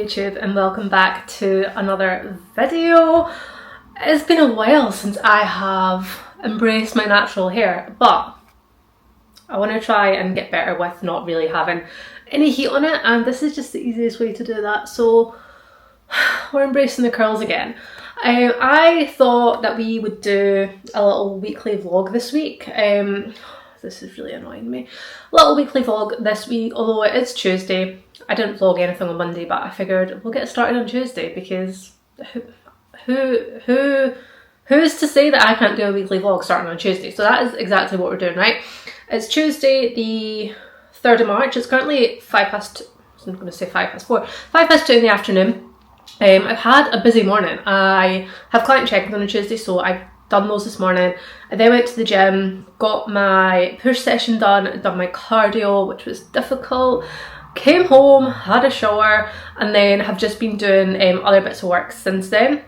YouTube and welcome back to another video. It's been a while since I have embraced my natural hair, but I want to try and get better with not really having any heat on it, and this is just the easiest way to do that. So we're embracing the curls again. I thought that we would do a little weekly vlog this week. This is really annoying me. Little weekly vlog this week, although it is Tuesday. I didn't vlog anything on Monday, but I figured we'll get started on Tuesday because who's to say that I can't do a weekly vlog starting on Tuesday? So that is exactly what we're doing, right? It's Tuesday the 3rd of March. It's currently 5 past, I'm going to say 5 past 4, 5 past 2 in the afternoon. I've had a busy morning. I have client check-ins on a Tuesday, so I've done those this morning. I then went to the gym, got my push session done my cardio, which was difficult, came home, had a shower, and then have just been doing other bits of work since then.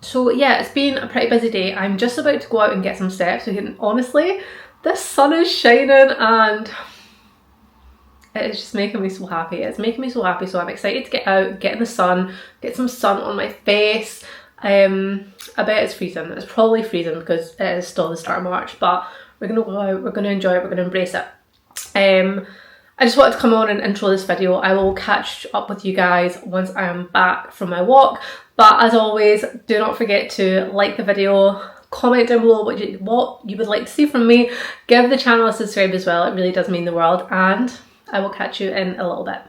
So yeah, it's been a pretty busy day. I'm just about to go out and get some steps. And honestly, the sun is shining and it is just making me so happy. It's making me so happy, so I'm excited to get out, get in the sun, get some sun on my face. I bet it's freezing. It's probably freezing because it is still the start of March, but we're going to go out, we're going to enjoy it, we're going to embrace it. I just wanted to come on and intro this video. I will catch up with you guys once I am back from my walk, but as always, do not forget to like the video, comment down below what you would like to see from me, give the channel a subscribe as well, it really does mean the world, and I will catch you in a little bit.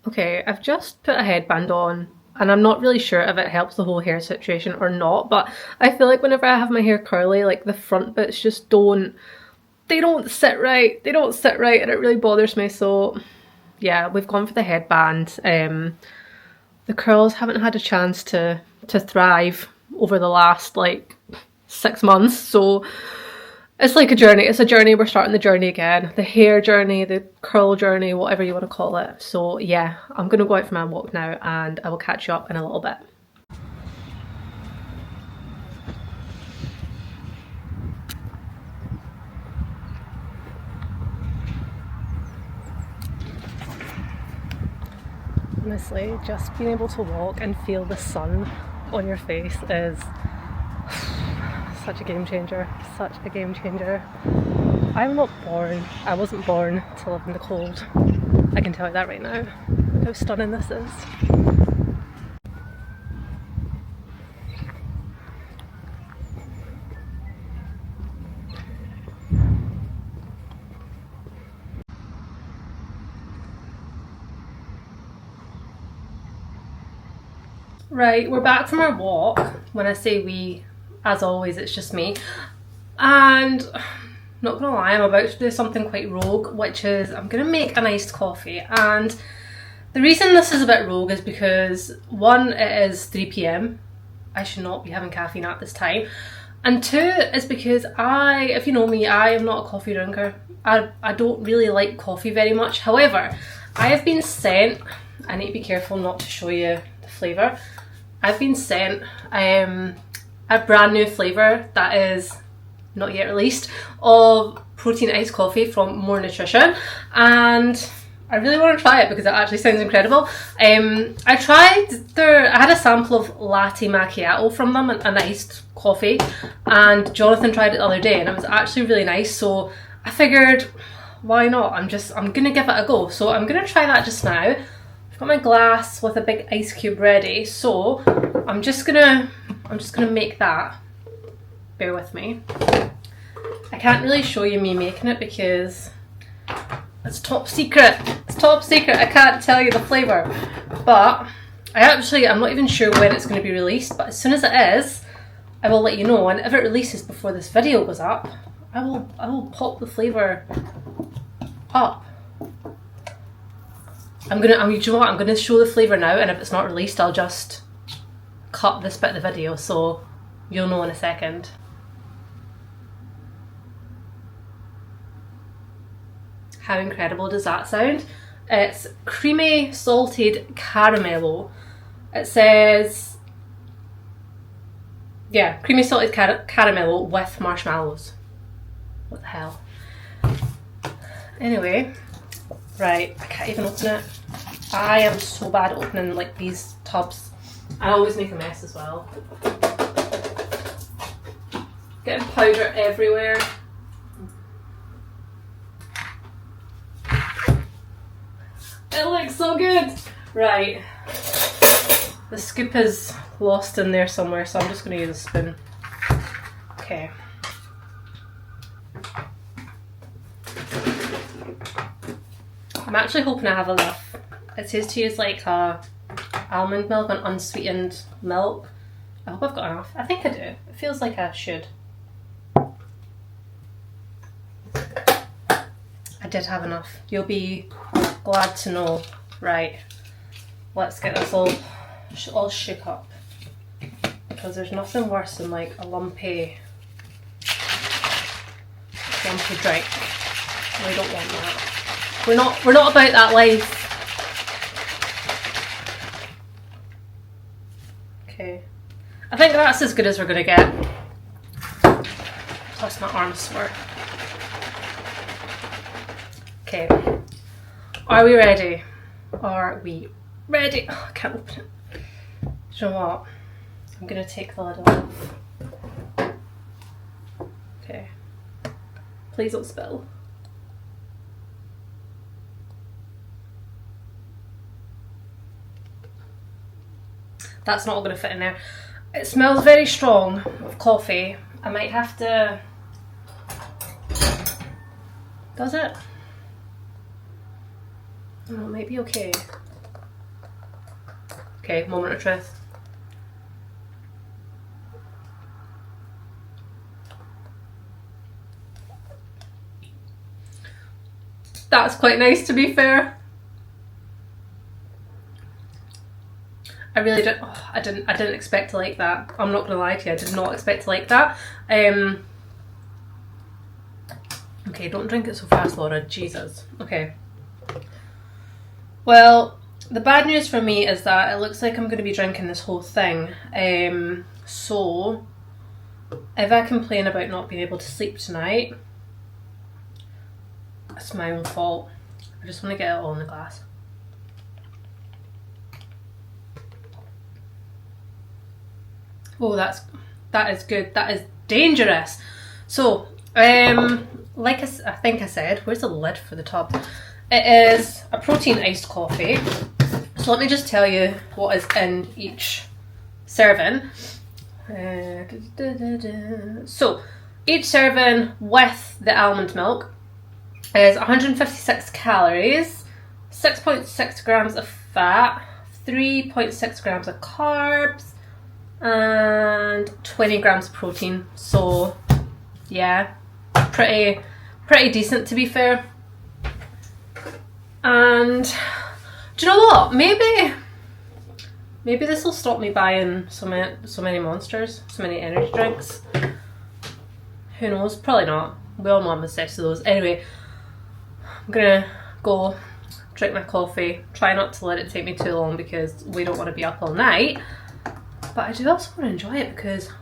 Okay, I've just put a headband on and I'm not really sure if it helps the whole hair situation or not, but I feel like whenever I have my hair curly, like the front bits just don't sit right. They don't sit right and it really bothers me. So yeah, we've gone for the headband. The curls haven't had a chance to thrive over the last like 6 months, so it's like a journey. It's a journey. We're starting the journey again. The hair journey, the curl journey, whatever you want to call it. So yeah, I'm going to go out for my walk now and I will catch you up in a little bit. Honestly, just being able to walk and feel the sun on your face is such a game changer, such a game changer. I wasn't born to live in the cold. I can tell you that right now. Look how stunning this is. Right, we're back from our walk. When I say we, as always, it's just me. And not gonna lie, I'm about to do something quite rogue, which is I'm gonna make an iced coffee. And the reason this is a bit rogue is because one, it is 3 p.m. I should not be having caffeine at this time. And two, is because if you know me, I am not a coffee drinker. I don't really like coffee very much. However, I have been sent, I need to be careful not to show you the flavour. I've been sent a brand new flavour that is not yet released of protein iced coffee from More Nutrition, and I really want to try it because it actually sounds incredible. I had a sample of latte macchiato from them, an iced coffee, and Jonathan tried it the other day and it was actually really nice, so I figured why not, I'm gonna give it a go. So I'm gonna try that just now. I've got my glass with a big ice cube ready, so I'm just gonna make that. Bear with me. I can't really show you me making it because it's top secret. It's top secret. I can't tell you the flavour. But I'm not even sure when it's going to be released, but as soon as it is, I will let you know. And if it releases before this video goes up, I will pop the flavour up. I'm gonna show the flavour now, and if it's not released, I'll just cut this bit of the video, so you'll know in a second. How incredible does that sound? It's creamy salted caramello. It says, yeah, creamy salted caramello with marshmallows. What the hell? Anyway, right, I can't even open it. I am so bad at opening like these tubs. I always make a mess as well. Getting powder everywhere. It looks so good! Right. The scoop is lost in there somewhere, so I'm just going to use a spoon. Okay. I'm actually hoping I have enough. It says to use like almond milk and unsweetened milk. I hope I've got enough. I think I do. It feels like I should. I did have enough. You'll be glad to know. Right. Let's get this all shook up. Because there's nothing worse than like a lumpy drink. We don't want that. We're not about that life. Okay. I think that's as good as we're gonna get. Plus my arm's sore. Okay. Are we ready? Are we ready? Oh, I can't open it. Do you know what? I'm gonna take the lid off. Okay. Please don't spill. That's not all going to fit in there. It smells very strong of coffee. I might have to... Does it? Oh, it might be okay. Okay, moment of truth. That's quite nice, to be fair. I really didn't. Oh, I didn't expect to like that. I'm not gonna lie to you. I did not expect to like that. Okay, don't drink it so fast, Laura. Jesus. Okay. Well, the bad news for me is that it looks like I'm gonna be drinking this whole thing. So if I complain about not being able to sleep tonight, it's my own fault. I just want to get it all in the glass. Oh, that is good. That is dangerous. So, like I think I said, where's the lid for the tub? It is a protein iced coffee. So let me just tell you what is in each serving. So each serving with the almond milk is 156 calories, 6.6 grams of fat, 3.6 grams of carbs, and 20 grams of protein. So yeah, pretty decent, to be fair. And do you know what? Maybe this will stop me buying so many monsters, so many energy drinks. Who knows? Probably not. We all know I'm obsessed with those. Anyway, I'm gonna go drink my coffee. Try not to let it take me too long because we don't want to be up all night. But I do also want to enjoy it because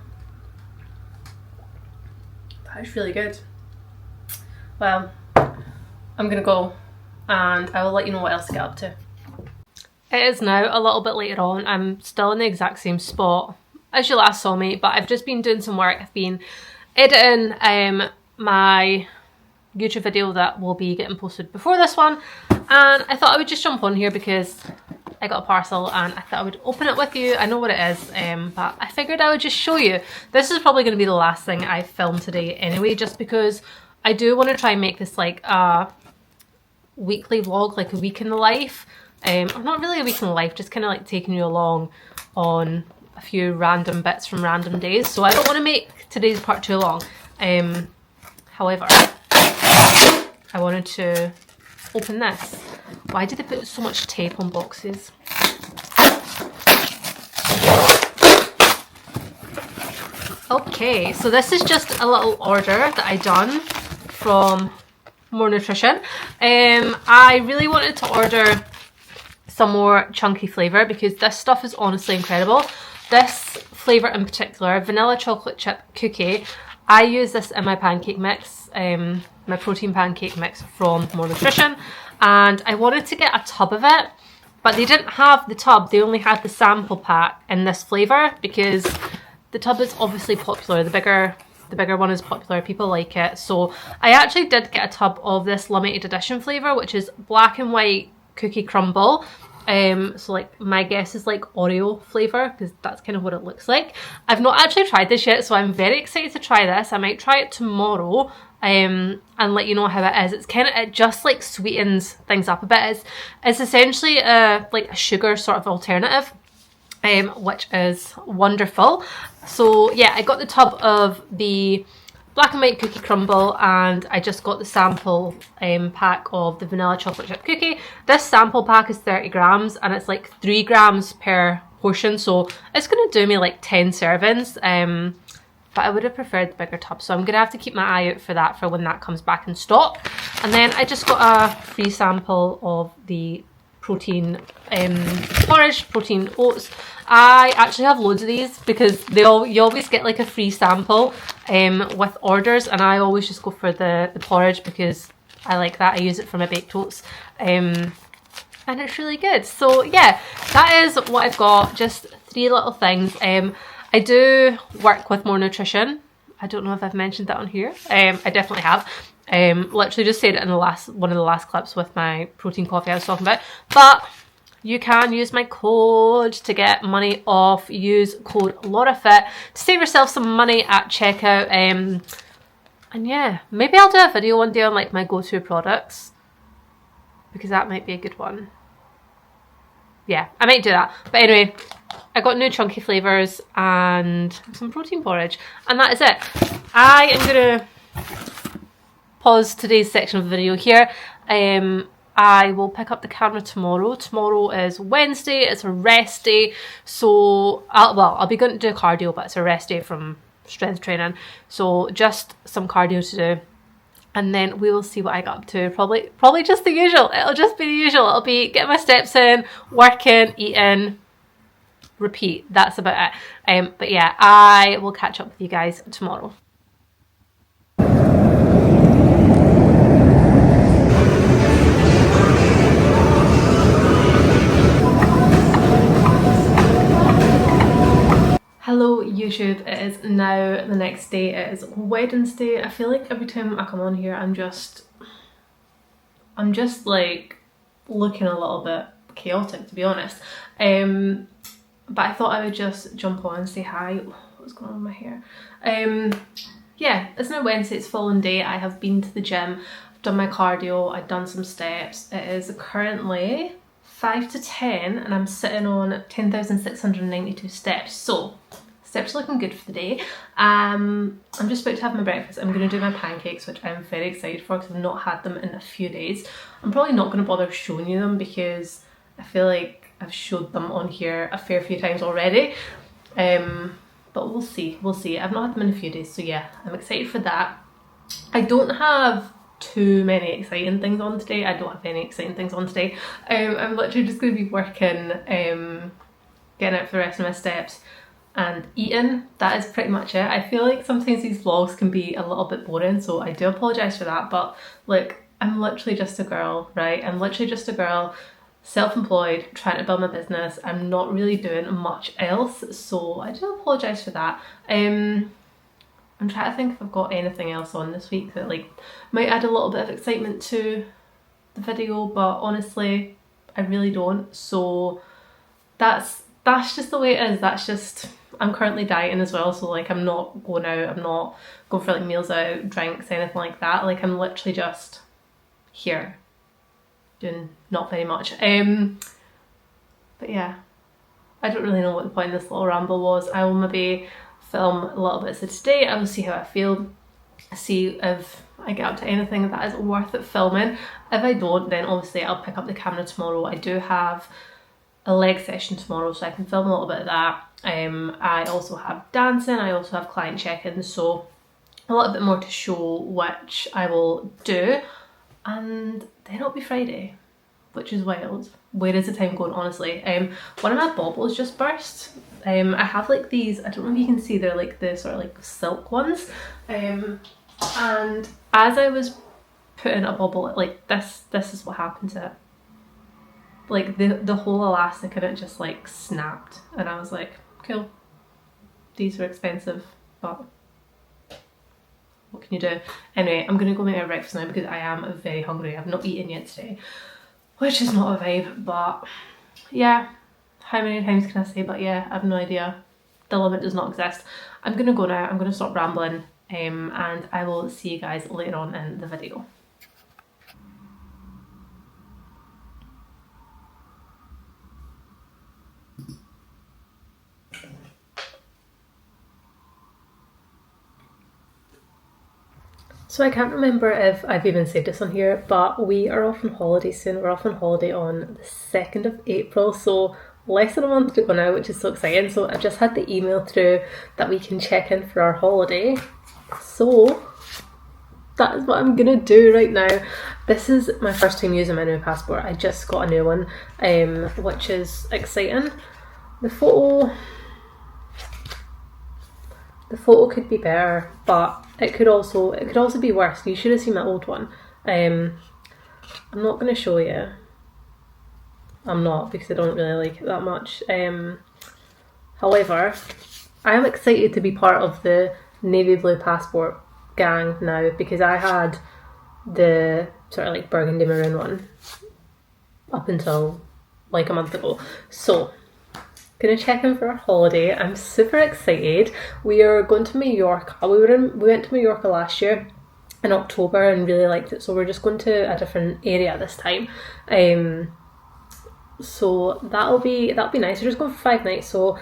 that is really good. Well, I'm gonna go and I will let you know what else to get up to. It is now a little bit later on. I'm still in the exact same spot as you last saw me, but I've just been doing some work. I've been editing my YouTube video that will be getting posted before this one, and I thought I would just jump on here because I got a parcel and I thought I would open it with you. I know what it is, but I figured I would just show you. This is probably going to be the last thing I film today anyway, just because I do want to try and make this like a weekly vlog, like a week in the life. Or not really a week in the life, just kind of like taking you along on a few random bits from random days. So I don't want to make today's part too long. However, I wanted to open this. Why did they put so much tape on boxes? Okay, so this is just a little order that I done from More Nutrition. I really wanted to order some more chunky flavour because this stuff is honestly incredible. This flavour in particular, vanilla chocolate chip cookie, I use this in my pancake mix, my protein pancake mix from More Nutrition, and I wanted to get a tub of it but they didn't have the tub, they only had the sample pack in this flavour because the tub is obviously popular. The bigger one is popular, people like it. So I actually did get a tub of this limited edition flavour, which is black and white cookie crumble. So like my guess is like Oreo flavour, because that's kind of what it looks like. I've not actually tried this yet, so I'm very excited to try this. I might try it tomorrow and let you know how it is. It's kind of, it just like sweetens things up a bit. It's essentially like a sugar sort of alternative, which is wonderful. So yeah, I got the tub of the black and white cookie crumble, and I just got the sample pack of the vanilla chocolate chip cookie. This sample pack is 30 grams and it's like 3 grams per portion, so it's going to do me like 10 servings. But I would have preferred the bigger tub, so I'm going to have to keep my eye out for that for when that comes back in stock. And then I just got a free sample of the protein porridge, protein oats. I actually have loads of these because you always get like a free sample with orders, and I always just go for the porridge because I like that. I use it for my baked oats, and it's really good. So yeah, that is what I've got, just 3 little things. I do work with More Nutrition. I don't know if I've mentioned that on here. I definitely have. Literally just said it in one of the last clips with my protein coffee I was talking about. But you can use my code to get money off. Use code LauraFit to save yourself some money at checkout. And yeah, maybe I'll do a video one day on like my go-to products, because that might be a good one. Yeah, I might do that. But anyway, I got new chunky flavours and some protein porridge, and that is it. I am going to pause today's section of the video here. I will pick up the camera tomorrow. Tomorrow is Wednesday, it's a rest day, so I'll be going to do cardio, but it's a rest day from strength training, so just some cardio to do, and then we will see what I got up to. Probably just the usual. It'll just be the usual. It'll be getting my steps in, working, eating, repeat. That's about it. But yeah, I will catch up with you guys tomorrow. Hello YouTube, it is now the next day. It is Wednesday. I feel like every time I come on here I'm just like looking a little bit chaotic, to be honest. But I thought I would just jump on and say hi. What's going on with my hair? Yeah, it's now Wednesday, it's fallen day. I have been to the gym, I've done my cardio, I've done some steps. It is currently 5 to 10 and I'm sitting on 10,692 steps. So steps are looking good for the day. I'm just about to have my breakfast. I'm going to do my pancakes, which I'm very excited for because I've not had them in a few days. I'm probably not going to bother showing you them because I feel like I've showed them on here a fair few times already. But we'll see. I've not had them in a few days, so yeah, I'm excited for that. I don't have too many exciting things on today. I don't have any exciting things on today. I'm literally just going to be working, getting out for the rest of my steps and eating. That is pretty much it. I feel like sometimes these vlogs can be a little bit boring, so I do apologise for that, but like, I'm literally just a girl, right? I'm literally just a girl, self-employed, trying to build my business. I'm not really doing much else, so I do apologise for that. I'm trying to think if I've got anything else on this week that like might add a little bit of excitement to the video, but honestly I really don't. So that's just the way it is. That's just, I'm currently dieting as well, so like I'm not going out, I'm not going for like meals out, drinks, anything like that. Like I'm literally just here doing not very much. But yeah, I don't really know what the point of this little ramble was. I will maybe film a little bit of today. I will see how I feel, see if I get up to anything that is worth it filming. If I don't, then obviously I'll pick up the camera tomorrow. I do have a leg session tomorrow, so I can film a little bit of that. I also have dancing, I also have client check-ins, so a little bit more to show, which I will do. And then it'll be Friday, which is wild. Where is the time going, honestly? One of my baubles just burst. I have like these, I don't know if you can see, they're like the sort of like silk ones. And as I was putting a bauble, like this is what happened to it. like the whole elastic in it just like snapped, and I was like, cool, these were expensive, but what can you do? Anyway, I'm gonna go make my breakfast now because I am very hungry. I've not eaten yet today, which is not a vibe, but yeah, how many times can I say but yeah? I have no idea. The limit does not exist. I'm gonna go now, I'm gonna stop rambling, and I will see you guys later on in the video. So I can't remember if I've even said this on here, but we are off on holiday soon. We're off on holiday on the 2nd of April, so less than a month to go now, which is so exciting. So I've just had the email through that we can check in for our holiday. So that is what I'm gonna do right now. This is my first time using my new passport. I just got a new one, which is exciting. The photo could be better, but it could also be worse. You should have seen my old one. I'm not going to show you. I'm not, because I don't really like it that much. However, I am excited to be part of the navy blue passport gang now, because I had the sort of like burgundy maroon one up until like a month ago. So gonna check in for our holiday. I'm super excited. We are going to Mallorca. We went to Mallorca last year in October and really liked it, so we're just going to a different area this time. So that'll be nice. We're just going for 5 nights, so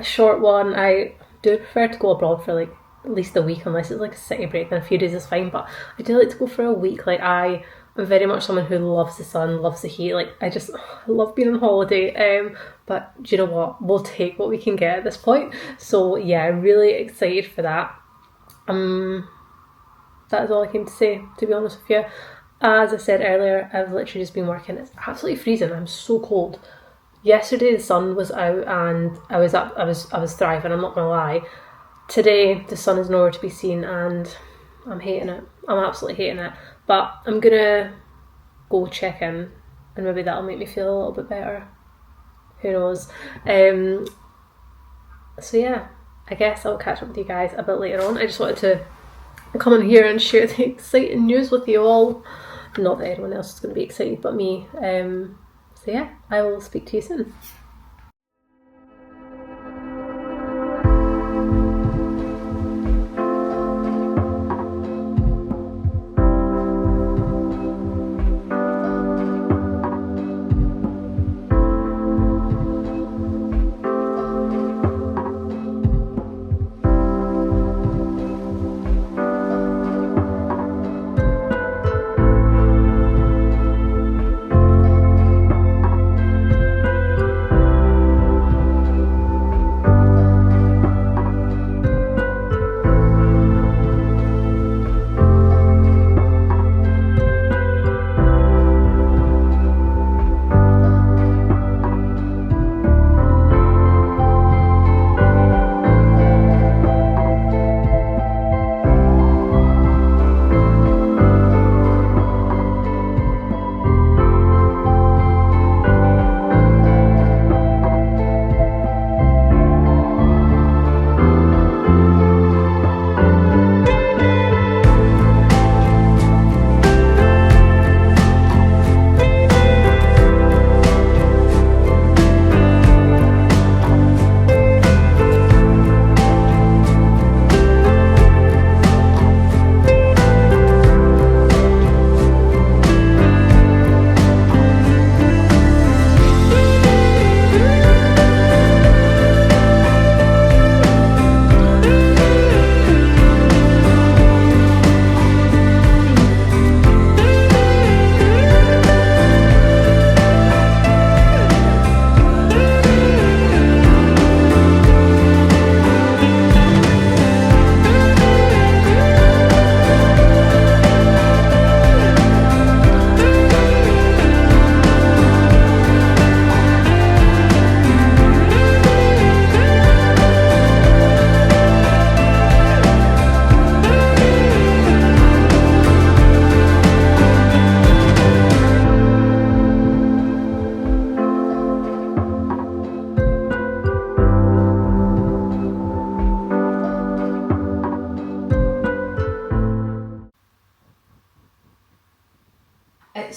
a short one. I do prefer to go abroad for like at least a week, unless it's like a city break, then a few days is fine, but I do like to go for a week. Like I'm very much someone who loves the sun, loves the heat. Like I love being on holiday. But do you know what? We'll take what we can get at this point. So yeah, really excited for that. That is all I came to say, to be honest with you. As I said earlier, I've literally just been working. It's absolutely freezing. I'm so cold. Yesterday the sun was out and I was thriving, I'm not gonna lie. Today the sun is nowhere to be seen and I'm hating it. I'm absolutely hating it. But I'm gonna go check in and maybe that'll make me feel a little bit better. Who knows? So yeah, I guess I'll catch up with you guys a bit later on. I just wanted to come in here and share the exciting news with you all. Not that anyone else is going to be excited but me. So yeah, I will speak to you soon.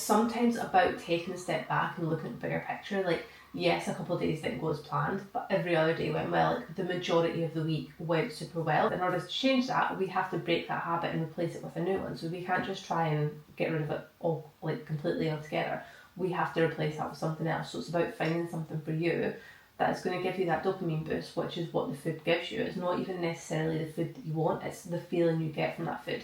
sometimes about taking a step back and looking at the bigger picture. Like, yes, a couple of days didn't go as planned, but every other day went well. Like, the majority of the week went super well. In order to change that, we have to break that habit and replace it with a new one. So we can't just try and get rid of it all, like, completely altogether. We have to replace that with something else. So it's about finding something for you that is going to give you that dopamine boost, which is what the food gives you. It's not even necessarily the food that you want, it's the feeling you get from that food.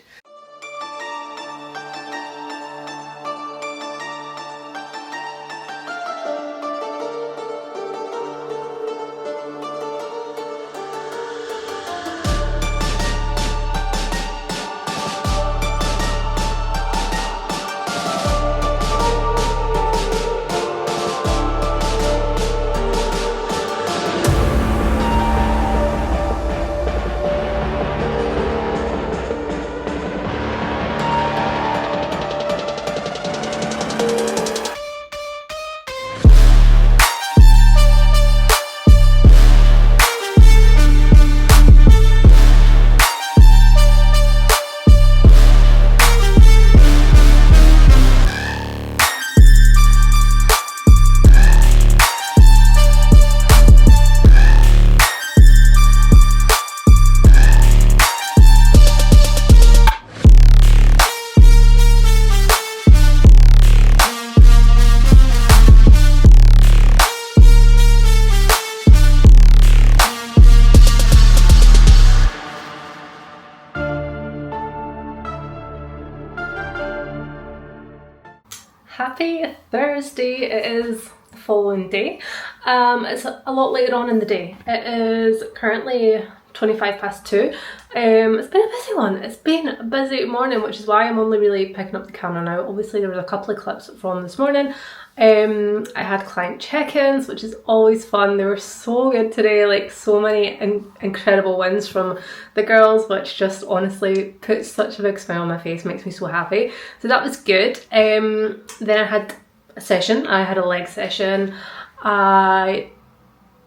Happy Thursday, it is the following day. It's a lot later on in the day. It is currently 2:25. It's been a busy one. It's been a busy morning, which is why I'm only really picking up the camera now. Obviously there was a couple of clips from this morning. I had client check-ins, which is always fun. They were so good today, like so many incredible wins from the girls, which just honestly puts such a big smile on my face, makes me so happy. So that was good. Then I had a session. I had a leg session. I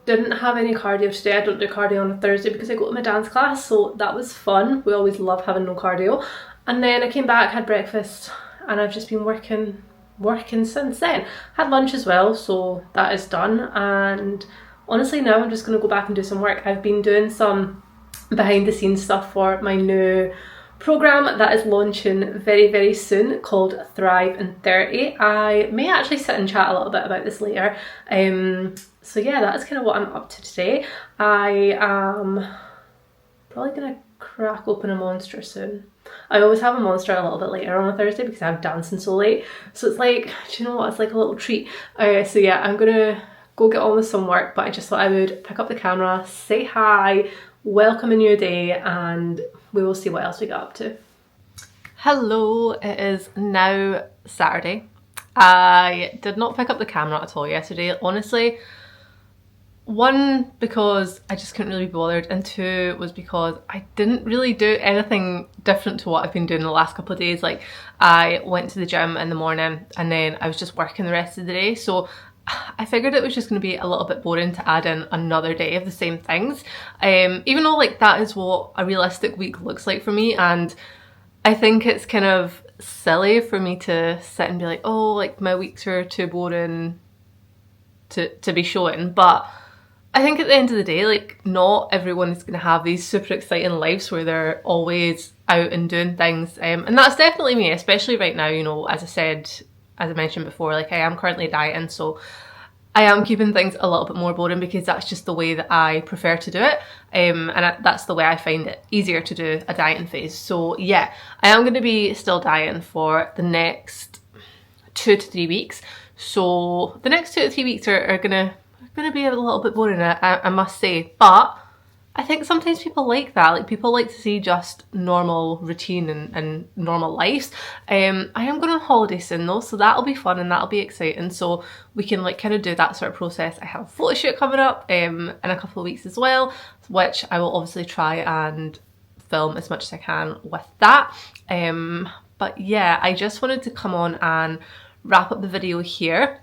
didn't have any cardio today. I don't do cardio on a Thursday because I go to my dance class, so that was fun. We always love having no cardio. And then I came back, had breakfast, and I've just been working since then. Had lunch as well, so that is done. And honestly now I'm just going to go back and do some work. I've been doing some behind the scenes stuff for my new program that is launching very, very soon, called Thrive in 30. I may actually sit and chat a little bit about this later. So yeah, that is kind of what I'm up to today. I am probably gonna crack open a Monster soon. I always have a Monster a little bit later on a Thursday because I'm dancing so late. So it's like, do you know what? It's like a little treat. So yeah, I'm gonna go get on with some work, but I just thought I would pick up the camera, say hi, welcome a new day, and we will see what else we get up to. Hello, it is now Saturday. I did not pick up the camera at all yesterday, honestly. One, because I just couldn't really be bothered, and two was because I didn't really do anything different to what I've been doing the last couple of days. Like, I went to the gym in the morning and then I was just working the rest of the day, so I figured it was just going to be a little bit boring to add in another day of the same things, even though like that is what a realistic week looks like for me. And I think it's kind of silly for me to sit and be like, oh, like my weeks are too boring to be showing, but I think at the end of the day, like, not everyone is going to have these super exciting lives where they're always out and doing things, and that's definitely me, especially right now. You know, as I mentioned before, like I am currently dieting, so I am keeping things a little bit more boring because that's just the way that I prefer to do it, and that's the way I find it easier to do a dieting phase. So yeah, I am going to be still dieting for the next 2 to 3 weeks. So the next 2 to 3 weeks are gonna be a little bit boring, I must say, but I think sometimes people like that. Like, people like to see just normal routine and normal lives. I am going on holiday soon though, so that'll be fun and that'll be exciting, so we can like kind of do that sort of process. I have a photo shoot coming up in a couple of weeks as well, which I will obviously try and film as much as I can with that. But yeah, I just wanted to come on and wrap up the video here.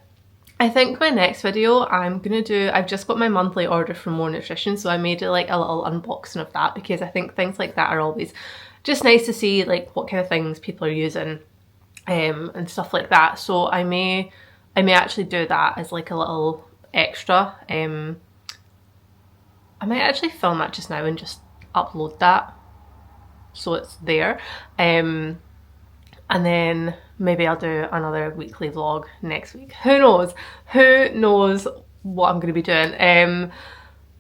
I think my next video I've just got my monthly order from More Nutrition, so I made like a little unboxing of that because I think things like that are always just nice to see, like what kind of things people are using and stuff like that. So I may actually do that as like a little extra. I might actually film that just now and just upload that so it's there. And then maybe I'll do another weekly vlog next week. Who knows? Who knows what I'm going to be doing?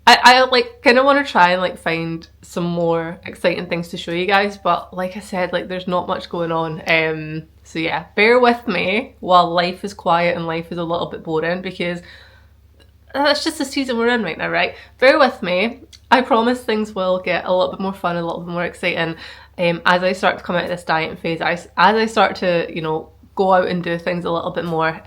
I like kind of want to try and like find some more exciting things to show you guys, but like I said, like there's not much going on. So yeah, bear with me while life is quiet and life is a little bit boring, because that's just the season we're in right now, right? Bear with me. I promise things will get a little bit more fun, a little bit more exciting as I start to come out of this dieting phase, as I start to, you know, go out and do things a little bit more.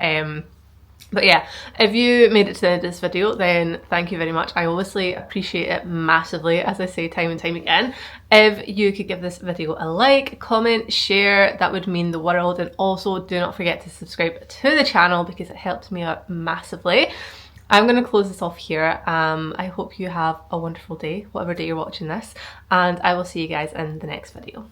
But yeah, if you made it to the end of this video, then thank you very much. I obviously appreciate it massively, as I say time and time again. If you could give this video a like, comment, share, that would mean the world. And also do not forget to subscribe to the channel because it helps me out massively. I'm going to close this off here. I hope you have a wonderful day, whatever day you're watching this, and I will see you guys in the next video.